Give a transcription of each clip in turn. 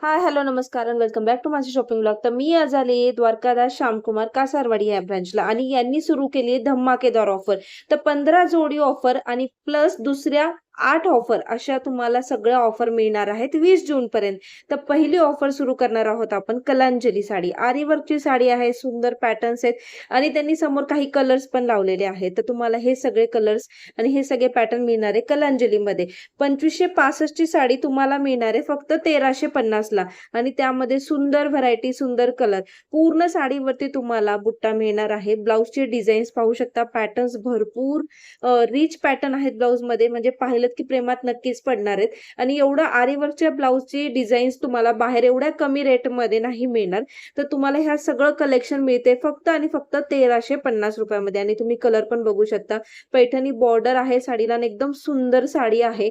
Hi hello नमस्कार आणि welcome back to माझी शॉपिंग ब्लॉग. तर मी आज आले द्वारकादास श्यामकुमार कासारवाडी या ब्रांचला आणि यांनी सुरू केली आहे धमाकेदार ऑफर. तर 15 जोडी ऑफर आणि प्लस दुसऱ्या 8 ऑफर अशा तुम्हाला सगळ्या ऑफर मिळणार आहेत 20 जून पर्यंत. तर पहिली ऑफर सुरू करणार आहोत आपण कलांजली साडी. आरी वर्कची साडी आहे, सुंदर पॅटर्न्स आहेत आणि त्यांनी समोर काही कलर्स पण लावलेले आहेत. तर तुम्हाला हे सगळे कलर्स आणि हे सगळे पॅटर्न मिळणार आहे कलांजलीमध्ये. 2565 ची साडी तुम्हाला मिळणार आहे फक्त 1350 ला आणि त्यामध्ये सुंदर व्हरायटी, सुंदर कलर. पूर्ण साडीवरती तुम्हाला बुट्टा मिळणार आहे. ब्लाउजचे डिझाईन्स पाहू शकता, पॅटर्न्स भरपूर रिच पॅटर्न आहेत ब्लाउज मध्ये, म्हणजे पाहिलं की प्रेमात नक्कीच पडणार आहेत. आणि एवढा आरी वर्कच्या ब्लाउजची डिझाईन्स तुम्हाला बाहेर एवढ्या कमी रेट मध्ये नाही मिळणार. तर तुम्हाला ह्या सगळं कलेक्शन मिळते फक्त आणि फक्त 1350 रुपयामध्ये. आणि तुम्ही कलर पण बघू शकता, पैठणी बॉर्डर आहे साडीला आणि एकदम सुंदर साडी आहे.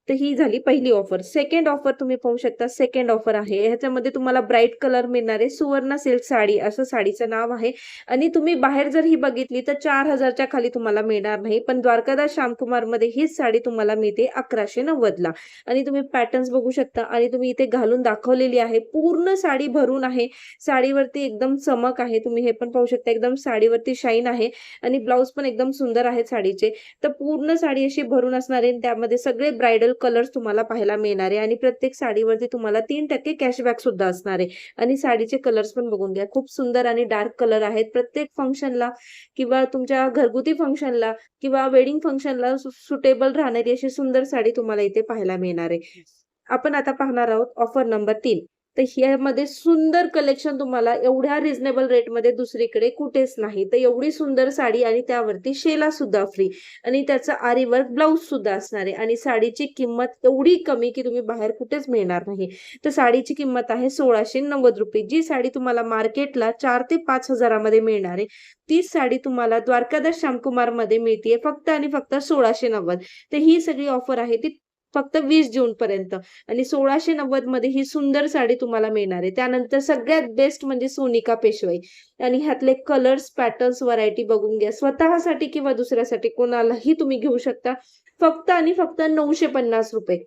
तर ही झाली पहिली ऑफर. सेकंड ऑफर तुम्ही पाहू शकता, सेकंड ऑफर आहे ह्याच्यामध्ये तुम्हाला ब्राईट कलर मिळणार आहे. सुवर्ण सिल्क साडी असं साडीचं नाव आहे आणि तुम्ही बाहेर जर ही बघितली तर 4000 च्या खाली तुम्हाला मिळणार नाही, पण द्वारकादास श्यामकुमार मध्ये हीच साडी तुम्हाला मिळते 1190 ला. आणि तुम्ही पॅटर्न्स बघू शकता आणि तुम्ही इथे घालून दाखवलेली आहे. पूर्ण साडी भरून आहे, साडीवरती एकदम चमक आहे. तुम्ही हे पण पाहू शकता, एकदम साडीवरती शाईन आहे आणि ब्लाउज पण एकदम सुंदर आहेत साडीचे. तर पूर्ण साडी अशी भरून असणार आहे, त्यामध्ये सगळे ब्राइडल कलर्स तुम्हाला पाहायला मिळणार आहे आणि प्रत्येक साडीवरती तुम्हाला 3% कॅशबॅक सुद्धा असणार आहे. आणि साडीचे कलर्स पण बघून घ्या, खूप सुंदर आणि डार्क कलर आहेत. प्रत्येक फंक्शनला किंवा तुमच्या घरगुती फंक्शनला किंवा वेडिंग फंक्शनला सुटेबल राहणारी अशी सुंदर साडी तुम्हाला इथे पाहायला मिळणार आहे. आपण आता पाहणार आहोत ऑफर नंबर 3. तर ह्यामध्ये सुंदर कलेक्शन तुम्हाला एवढ्या रिझनेबल रेटमध्ये दुसरीकडे कुठेच नाही. तर एवढी सुंदर साडी आणि त्यावरती शेला सुद्धा फ्री आणि त्याचा आरी वर्क ब्लाउज सुद्धा असणार आहे. आणि साडीची किंमत एवढी कमी की तुम्ही बाहेर कुठेच मिळणार नाही. तर साडीची किंमत आहे 1690 रुपये. जी साडी तुम्हाला मार्केटला 4 ते 5 हजारामध्ये मिळणार आहे, तीच साडी तुम्हाला द्वारकादास श्यामकुमार मध्ये मिळते फक्त आणि फक्त 1690. तर ही सगळी ऑफर आहे ती फक्त 20 जून पर्यंत आणि 1690 मध्ये ही सुंदर साडी तुम्हाला मिळणार आहे. त्यानंतर सगळ्यात बेस्ट म्हणजे सोनिका पेशवाई आणि ह्यातले कलर्स, पॅटर्न्स, व्हरायटी बघून घ्या. स्वतःसाठी किंवा दुसऱ्यासाठी कोणालाही तुम्ही घेऊ शकता फक्त आणि फक्त 950 रुपये.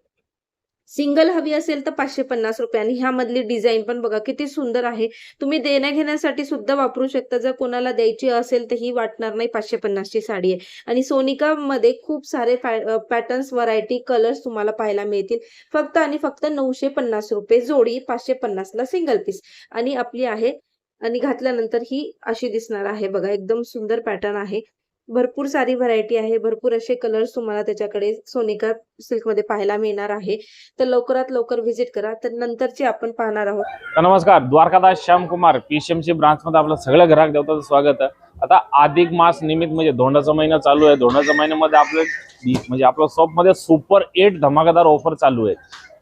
सिंगल हवी असेल तर 550 रुपये. आणि ह्यामधली डिझाईन पण बघा किती सुंदर आहे. तुम्ही देण्या-घेण्यासाठी सुद्धा वापरू शकता. जर कोणाला द्यायची असेल तर ही वाटणार नाही. 550 ची साडी आहे आणि सोनिकामध्ये खूप सारे पॅटर्न्स, व्हरायटी, कलर्स तुम्हाला पाहायला मिळतील. फक्त आणि फक्त 950 रुपये जोडी, 550 ला सिंगल पीस. आणि आपली आहे आणि घातल्यानंतर ही अशी दिसणार आहे बघा, एकदम सुंदर पॅटर्न आहे. भरपूर सारी व्हरायटी आहे, भरपूर असे कलर्स तुम्हाला त्याच्याकडे सोनिका सिल्कमध्ये पाहायला मिळणार आहे. तर लवकरात लवकर व्हिजिट करा. तर नंतरची आपण पाहणार आहोत. नमस्कार, द्वारकादास श्यामकुमार पीसीएमसी ब्रांच मध्ये आपलं सगळं ग्राहक देवताचं स्वागत आहे. आता अधिक मास निमित्त म्हणजे धोंडाचा महिना चालू आहे. धोंडाच्या महिन्यामध्ये आपलं म्हणजे आपल्या शॉप मध्ये सुपर 8 धमाकेदार ऑफर चालू आहे.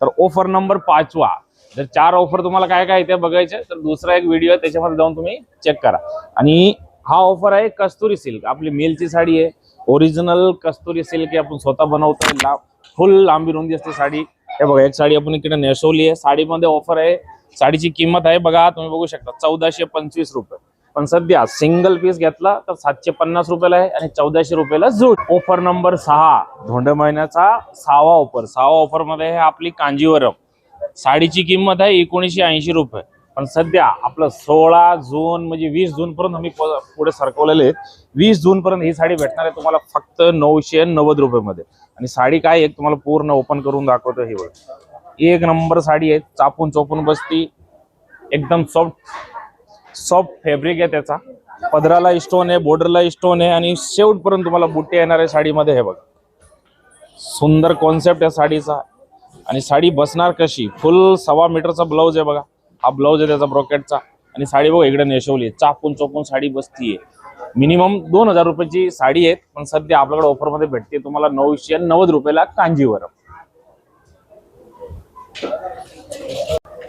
तर ऑफर नंबर 5वा. जर 4 ऑफर तुम्हाला काय काय ते बघायचे तर दुसरा एक व्हिडिओ आहे, त्याच्यामध्ये जाऊन तुम्ही चेक करा. आणि हा ऑफर आहे कस्तुरी सिल्क. आपली मिलची साडी आहे, ओरिजिनल कस्तुरी सिल्क आहे, आपण स्वतः बनवतो. फुल लांबी रुंदी असते साडी. हे बघा, एक साडी आपण इकडे नेसवली आहे. साडीमध्ये ऑफर आहे. साडीची किंमत आहे बघा, तुम्ही बघू शकता 1425 रुपये. पण सध्या सिंगल पीस घेतला तर 750 रुपयाला आहे आणि 1400 रुपयाला जोड. ऑफर नंबर 6, धोंड महिन्याचा 6वा ऑफर. 6वा ऑफर मध्ये आहे आपली कांजीवरम. साडीची किंमत आहे 1980 रुपये. पण सध्या आपलं 16 जून म्हणजे 20 जून पर्यंत आम्ही पुढे सरकवलेले आहेत. 20 जून पर्यंत ही साडी भेटणार आहे तुम्हाला फक्त 990 रुपये मध्ये. आणि साडी काय एक तुम्हाला पूर्ण ओपन करून दाखवतो. ही बघा, एक नंबर साडी आहे, चापून चोपून बसती, एकदम सॉफ्ट फॅब्रिक आहे त्याचा. पदराला स्टोन आहे, बॉर्डरला स्टोन आहे आणि शेवटपर्यंत तुम्हाला बुट्टे येणार आहे साडीमध्ये. हे बघा, सुंदर कॉन्सेप्ट आहे साडीचा. आणि साडी बसणार कशी, फुल 1.25 मीटरचा ब्लाऊज आहे बघा. हा ब्लाऊज आहे त्याचा ब्रॉकेटचा. आणि साडी बघा इकडे नेसवली आहे, चापून चोपून साडी बसतीये. मिनिमम 2000 रुपयाची साडी आहे, पण सध्या आपल्याकडे ऑफर मध्ये भेटते तुम्हाला 990 रुपयाला कांजीवरम.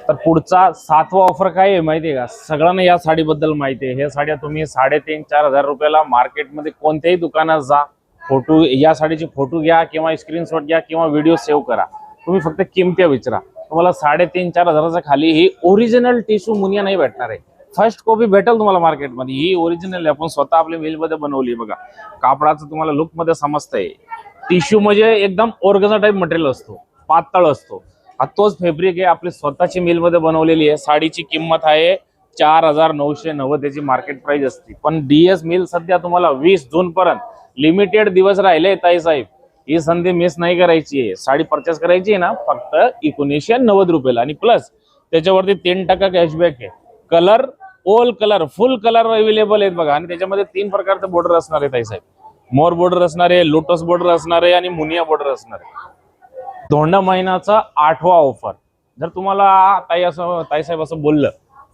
तर पुढचा 7वा ऑफर काय आहे माहितीये का? सगळ्यांना या साडीबद्दल माहिती आहे. ह्या साड्या तुम्ही 3,500-4,000 रुपयाला मार्केटमध्ये कोणत्याही दुकानात जा, फोटो या साडीचे फोटो घ्या किंवा स्क्रीनशॉट घ्या किंवा व्हिडिओ सेव्ह करा. तुम्ही फक्त किमत्या विचारा, तुम्हाला 3,500-4,000च्या खाली ही ओरिजिनल टिश्यू मुनिया नाही भेटणार आहे. फर्स्ट कॉपी भेटेल तुम्हाला मार्केटमध्ये. ही ओरिजिनल आपण स्वतः आपल्या मिलमध्ये बनवली बघा. कापडाचं तुम्हाला लुक मध्ये समजतंय. टिश्यू म्हणजे एकदम ऑर्गेना टाइप मटेरियल असतो, पातळ असतो. हा तोच फॅब्रिक आहे, आपली स्वतःची मिल मध्ये बनवलेली आहे. साडीची किंमत आहे 4,990 त्याची मार्केट प्राइस असते. पण DS मिल सध्या तुम्हाला 20 जून पर्यंत लिमिटेड दिवस राहिले ताई साहेब, ही संधी मिस नाही करायची आहे. साडी परचेस करायची आहे ना फक्त 1990 रुपयाला आणि प्लस त्याच्यावरती 3% कॅशबॅक आहे. कलर ऑल कलर फुल कलर अवेलेबल आहेत बघा. आणि त्याच्यामध्ये 3 प्रकारचे बॉर्डर असणार आहे ताई साहेब. मोर बॉर्डर असणार आहे, लोटस बॉर्डर असणार आहे आणि मुनिया बॉर्डर असणार आहे. धोंडा महिन्याचा 8वा ऑफर. जर तुम्हाला ताई साहेब असं बोललं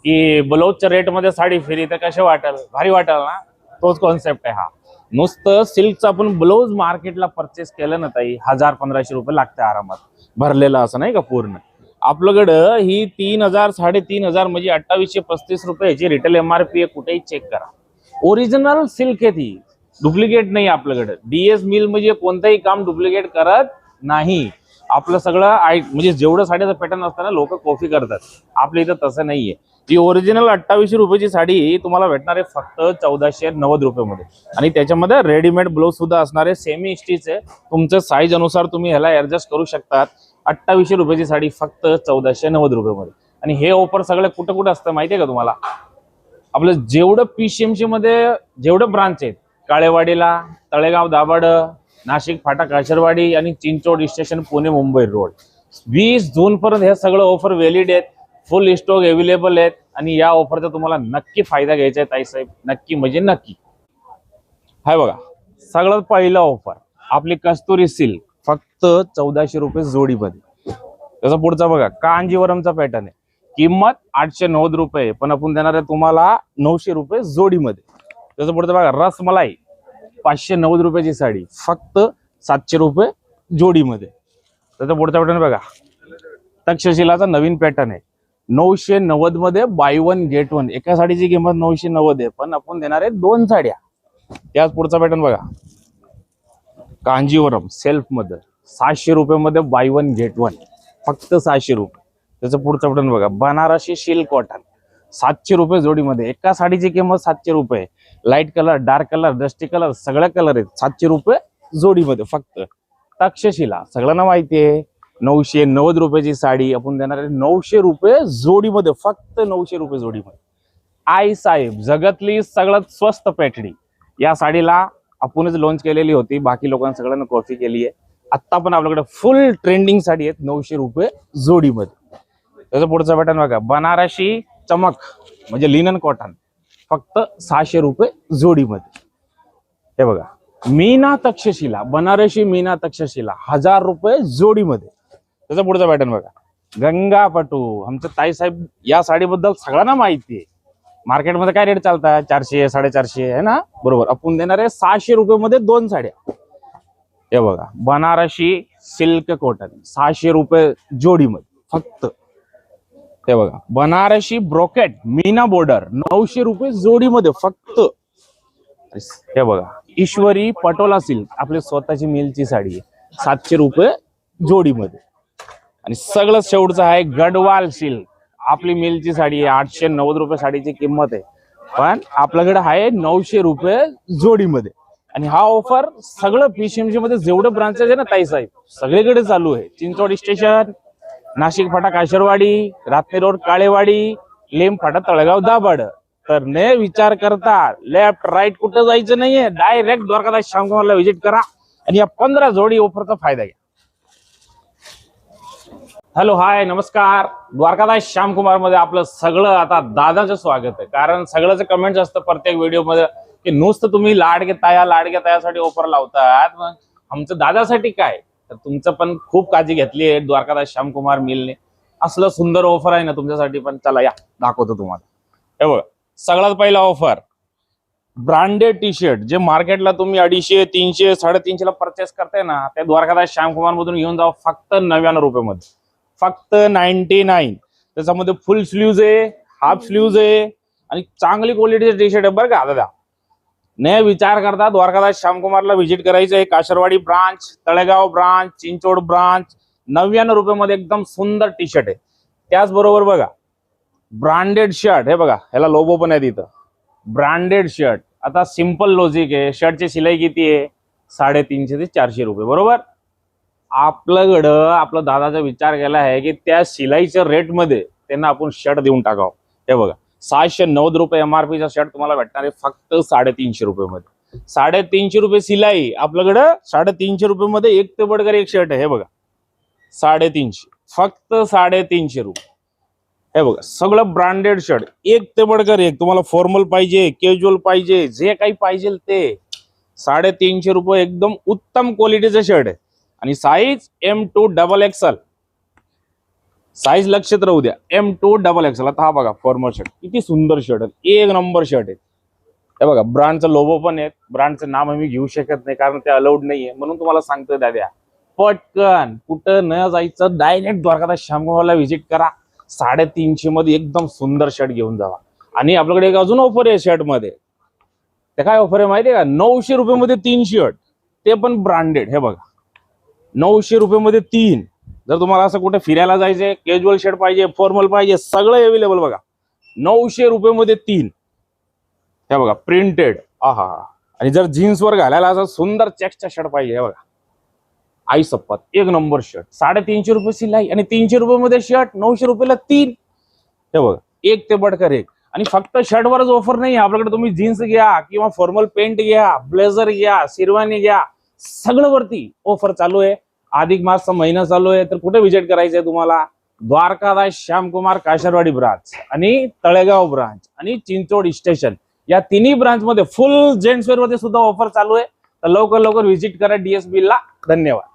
की ब्लाऊजच्या रेट मध्ये साडी फ्री, तर कसे वाटेल? भारी वाटेल ना. तोच कॉन्सेप्ट आहे हा. नुसतं सिल्कचं आपण ब्लाऊज मार्केटला परचेस केलं ना ताई, 1,000-1,500 रुपये लागते आरामात, भरलेलं असं नाही का पूर्ण. आपल्याकडं ही 3,000 3,500 म्हणजे 2,835 रुपये याची रिटेल MRP आहे. कुठेही चेक करा, ओरिजिनल सिल्क आहे ती, डुप्लिकेट नाही आपल्याकडे. DS मिल म्हणजे कोणतंही काम डुप्लिकेट करत नाही. आपलं सगळं म्हणजे जेवढं साडीचं पॅटर्न असतं ना लोक कॉपी करतात, आपल्या इथं तसं नाहीये. जी ओरिजिनल 2,800 रुपयाची साडी तुम्हाला भेटणार आहे फक्त 1,490 रुपयामध्ये. आणि त्याच्यामध्ये रेडीमेड ब्लाऊज सुद्धा असणार आहे, सेमी स्टिच आहे. तुमच्या साईज अनुसार तुम्ही ह्याला ऍडजस्ट करू शकतात. 2,800 रुपयाची साडी फक्त 1,490 रुपयामध्ये. आणि हे ऑफर सगळे कुठं कुठं असतं माहितीये का तुम्हाला? आपलं जेवढं PCMC मध्ये जेवढं ब्रांच आहेत, काळेवाडीला, तळेगाव दाभाड, नाशिक फाटा काशरवाडी आणि चिंचोड स्टेशन पुणे मुंबई रोड, 20 जून पर्यंत हे सगळं ऑफर व्हॅलिड आहेत. फुल स्टॉक अवेलेबल आहेत. आणि या ऑफरचा तुम्हाला नक्की फायदा घ्यायचा आहे ताई साहेब, नक्की म्हणजे नक्की. हाय बघा, सगळ्यात पहिला ऑफर आपली कस्तुरी सिल्क फक्त 1,400 रुपये जोडीमध्ये. त्याचा पुढचा बघा कांजीवरमचा पॅटर्न आहे, किंमत 890 रुपये, पण आपण देणार आहे तुम्हाला 900 रुपये जोडीमध्ये. त्याचा पुढचा बघा रसमलाई 590 रुपयाची साडी फक्त 700 रुपये जोडीमध्ये. त्याचा पुढचा पॅटर्न बघा तक्षशिलाचा नवीन पॅटर्न आहे, 990 मध्ये बाय 1 गेट 1. एका साडीची किंमत 990 आहे, पण आपण देणार आहे 2 साड्या. त्याच पुढचा पॅटर्न बघा कांजीवरम सेल्फ मध्ये 700 रुपये बाय 1 गेट 1 फक्त 700 रुपये. त्याचं पुढचा पॅटर्न बघा बनारसी सिल्क कॉटन 700 रुपये जोडीमध्ये. एका साडीची किंमत 700 रुपये. Light colour, dark colour, dusty colour सगळे कलर आहेत, 700 रुपये जोडीमध्ये फक्त. तक्षशिला सगळ्यांना माहिती आहे, 990 रुपयाची साडी आपण देणार आहे 900 रुपये जोडीमध्ये, फक्त 900 रुपये जोडीमध्ये. आई साहेब जगातली सगळ्यात स्वस्त पेटडी, या साडीला आपणच लॉन्च केलेली होती, बाकी लोकांना सगळ्यांना कॉपी केली आहे. आता पण आपल्याकडे फुल ट्रेंडिंग साडी आहेत 900 रुपये जोडीमध्ये. त्याचा पुढचा पॅटर्न बघा बनारसी चमक म्हणजे लिनन कॉटन फक्त 600 रुपये जोडीमध्ये. हे बघा मीना तक्षशिला, बनारसी मीना तक्षशिला 1,000 रुपये जोडीमध्ये. त्याचा पुढचा पॅटर्न बघा गंगापटू. आमचं ताई साहेब या साडीबद्दल सगळ्यांना माहिती आहे. मार्केटमध्ये काय रेट चालतात 400 450 आहे ना, बरोबर. आपण देणार आहे 600 रुपये मध्ये 2 साड्या. हे बघा बनारसी सिल्क कॉटन 600 रुपये जोडीमध्ये फक्त. हे बघा बनारसी ब्रोकेट मीना बॉर्डर 900 रुपये जोडीमध्ये फक्त. हे बघा ईश्वरी पटोला सिल्क आपली स्वतःची मिलची साडी आहे 700 रुपये जोडीमध्ये. आणि सगळं शेवटचं आहे गडवाल सिल्क, आपली मिलची साडी आहे 890 रुपये साडीची किंमत आहे, पण आपल्याकडे आहे 900 रुपये जोडीमध्ये. आणि हा ऑफर सगळं PCMC मध्ये जेवढे ब्रांचेस आहे ना ताई साहेब सगळीकडे चालू आहे. चिंचोड स्टेशन, नाशिक फाटा काशरवाडी, रात्नी रोड काळेवाडी, लेम फाटा तळेगाव दाभाड. तर ने विचार करता लेफ्ट राईट कुठं जायचं नाहीये, डायरेक्ट द्वारकादास श्यामकुमारला व्हिजिट करा आणि या 15 जोडी ऑफरचा फायदा घ्या. हॅलो हाय नमस्कार, द्वारकादास श्यामकुमार मध्ये आपलं सगळं आता दादाचं स्वागत आहे. कारण सगळ्याचं कमेंट्स असतं प्रत्येक व्हिडिओ मध्ये की नुसतं तुम्ही लाडके तायासाठी ऑफर लावतात, मग आमचं दादासाठी काय? तर तुमचं पण खूप काळजी घेतली आहे द्वारकादास श्यामकुमार मिलने. असलं सुंदर ऑफर आहे ना तुमच्यासाठी, पण चला या दाखवतो तुम्हाला. हे बघा सगळ्यात पहिला ऑफर ब्रँडेड टी शर्ट जे मार्केटला तुम्ही 250 300 350 ला परचेस करताय ना, ते द्वारकादास श्यामकुमार मधून घेऊन जाऊ फक्त 99 रुपये मध्ये, फक्त 99. त्याच्यामध्ये फुल स्लीव्ज आहे, हाफ स्लीव्ज आहे आणि चांगली क्वालिटीचे टी शर्ट आहे बरं का दादा. ने विचार करता द्वारकादास श्यामकुमारला व्हिजिट करायचं आहे. काशरवाडी ब्रांच, तळेगाव ब्रांच, चिंचोड ब्रांच 99 रुपये मध्ये एकदम सुंदर टी शर्ट आहे. त्याचबरोबर बघा ब्रँडेड शर्ट, हे बघा ह्याला लोगो पण आहे तिथं, ब्रँडेड शर्ट. आता सिंपल लॉजिक आहे, शर्टची शिलाई किती आहे 350 ते 400 रुपये बरोबर. आपल्याकडं आपला दादाचा विचार केला आहे की त्या शिलाईच्या रेट मध्ये त्यांना आपण शर्ट देऊन टाकावं. हे बघा 690 रुपये MRP चा शर्ट तुम्हाला भेटणार आहे फक्त 350 रुपये मध्ये. 350 रुपये सिलाई आपल्याकडं 350 रुपये मध्ये एक ते बडकर एक शर्ट आहे. हे बघा 350 फक्त 350 रुपये. हे बघा सगळं ब्रँडेड शर्ट एक ते बडकर एक. तुम्हाला फॉर्मल पाहिजे कॅज्युअल पाहिजे जे काही पाहिजे ते 350 रुपये एकदम उत्तम क्वालिटीचं शर्ट आहे. आणि साईज M2XXL साईज लक्षात राहू द्या M2XXL. आता हा बघा फॉर्मल शर्ट किती सुंदर शर्ट आहे एक नंबर शर्ट आहे. हे बघा ब्रँडचा लोगो पण आहे. ब्रँडचं नाम आम्ही घेऊ शकत नाही कारण ते अलाउड नाहीये म्हणून तुम्हाला सांगतोय दाद्या पटकन कुठं न जायचं डायरेक्ट द्वारकादास श्यामकुमारला व्हिजिट करा. 350 मध्ये एकदम सुंदर शर्ट घेऊन जावा. आणि आपल्याकडे एक अजून ऑफर आहे शर्ट मध्ये. ते काय ऑफर आहे माहितीये का 900 रुपये मध्ये 3 शर्ट ते पण ब्रँडेड. हे बघा 900 रुपये मध्ये 3. जर तुम्हाला असं कुठे फिरायला जायचंय कॅज्युअल शर्ट पाहिजे फॉर्मल पाहिजे सगळं अवेलेबल बघा 900 रुपये मध्ये 3. हे बघा प्रिंटेड आहा. आणि जर जीन्स वर घालायला असं सुंदर चेक्सचा शर्ट पाहिजे हे बघा आई सप्पत एक नंबर शर्ट 350 रुपये सिलाई आणि 300 रुपये मध्ये शर्ट 900 रुपयाला 3. हे बघा एक ते बडकर एक. आणि फक्त शर्टवरच ऑफर नाही आपल्याकडे तुम्ही जीन्स घ्या किंवा फॉर्मल पेंट घ्या ब्लेझर घ्या शेरवानी घ्या सगळं वरती ऑफर चालू आहे. अधिक मासचा महिना चालू आहे तर कुठे व्हिजिट करायचंय तुम्हाला द्वारकादास श्यामकुमार कासारवाडी ब्रांच आणि तळेगाव ब्रांच आणि चिंचोड स्टेशन या तिन्ही ब्रांच मध्ये फुल जेंट्सवेअर मध्ये सुद्धा ऑफर चालू आहे. तर लवकर व्हिजिट करा DSB ला. धन्यवाद.